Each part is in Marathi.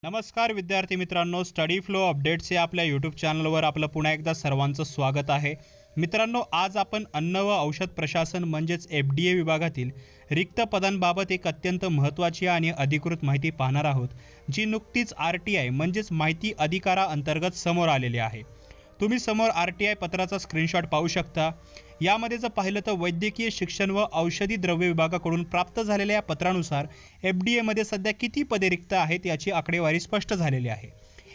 नमस्कार विद्यार्थी मित्रांनो, स्टडी फ्लो अपडेट्स या आपल्या यूट्यूब चॅनलवर आपलं पुन्हा एकदा सर्वांचं स्वागत आहे. मित्रांनो, आज आपण अन्न व औषध प्रशासन म्हणजेच FDA विभागातील रिक्त पदांबाबत एक अत्यंत महत्त्वाची आणि अधिकृत माहिती पाहणार आहोत, जी नुकतीच RTI म्हणजेच माहिती अधिकाराअंतर्गत समोर आलेली आहे. तुम्ही समोर RTI पत्राचा स्क्रीनशॉट पाहू शकता. यामध्ये जर पाहिलं तर वैद्यकीय शिक्षण व औषधी द्रव्य विभागाकडून प्राप्त झालेल्या या पत्रानुसार FDA मध्ये सध्या किती पदे रिक्त आहेत याची आकडेवारी स्पष्ट झालेली आहे.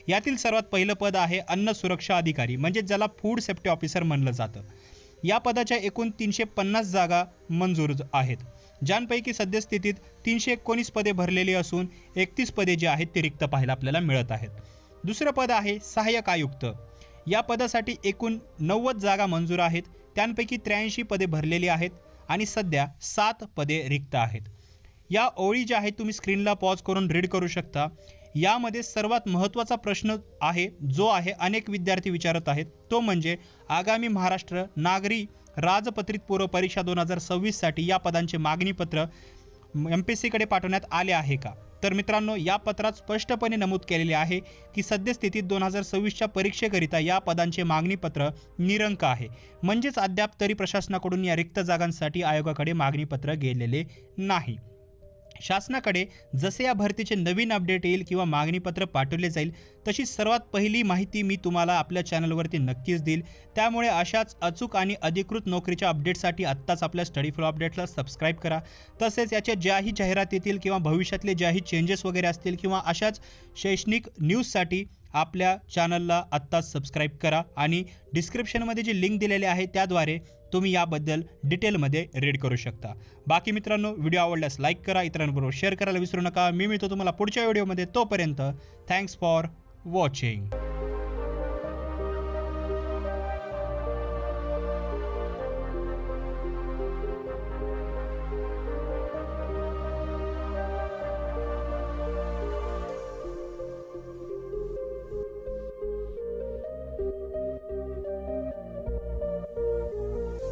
यातील सर्वात पहिलं पद आहे अन्न सुरक्षा अधिकारी, म्हणजे ज्याला फूड सेफ्टी ऑफिसर म्हणलं जातं. या पदाच्या एकूण 350 जागा मंजूर आहेत, ज्यांपैकी सद्यस्थितीत 319 पदे भरलेली असून 31 पदे जी आहेत ती रिक्त पाहायला आपल्याला मिळत आहेत. दुसरं पद आहे सहाय्यक आयुक्त. या पदासाठी एकूण 90 जागा मंजूर आहेत, त्यांपैकी 83 पदे भरलेली आहेत आणि सध्या 7 पदे रिक्त आहेत. या ओळी ज्या आहेत तुम्ही स्क्रीनला पॉज करून रीड करू शकता. यामध्ये सर्वात महत्त्वाचा प्रश्न आहे जो आहे अनेक विद्यार्थी विचारत आहेत, तो म्हणजे आगामी महाराष्ट्र नागरी राजपत्रित पूर्व परीक्षा 2026साठी या पदांचे मागणीपत्र MPSC कडे पाठवण्यात आले आहे का? तर मित्रांनो, या पत्रात स्पष्टपणे नमूद केलेले आहे की सद्यस्थितीत 2026च्या परीक्षेकरिता या पदांचे मागणीपत्र निरंक आहे, म्हणजेच अद्याप तरी प्रशासनाकडून या रिक्त जागांसाठी आयोगाकडे मागणीपत्र गेलेले नाही. शासनाकडे जसे या भरतीचे नवीन अपडेट येईल किंवा मागणीपत्र पाठवले जाईल तशी सर्वात पहिली माहिती मी तुम्हाला आपल्या चॅनलवरती नक्कीच देईल. त्यामुळे अशाच अचूक आणि अधिकृत नोकरीच्या अपडेटसाठी आत्ताच आपल्या स्टडी फ्लो अपडेट्सला सबस्क्राईब करा. तसेच याच्या ज्याही जाहिरात येतील किंवा भविष्यातले ज्याही चेंजेस वगैरे असतील किंवा अशाच शैक्षणिक न्यूजसाठी आपल्या चॅनलला आत्ताच सबस्क्राईब करा आणि डिस्क्रिप्शनमध्ये जी लिंक दिलेली आहे त्याद्वारे तुम्ही याबद्दल डिटेलमध्ये रीड करू शकता. बाकी मित्रांनो, व्हिडिओ आवडल्यास लाईक करा, इतरांबरोबर शेअर करायला विसरू नका. मी मिळतो तुम्हाला पुढच्या व्हिडिओमध्ये. तोपर्यंत थँक्स फॉर वॉचिंग.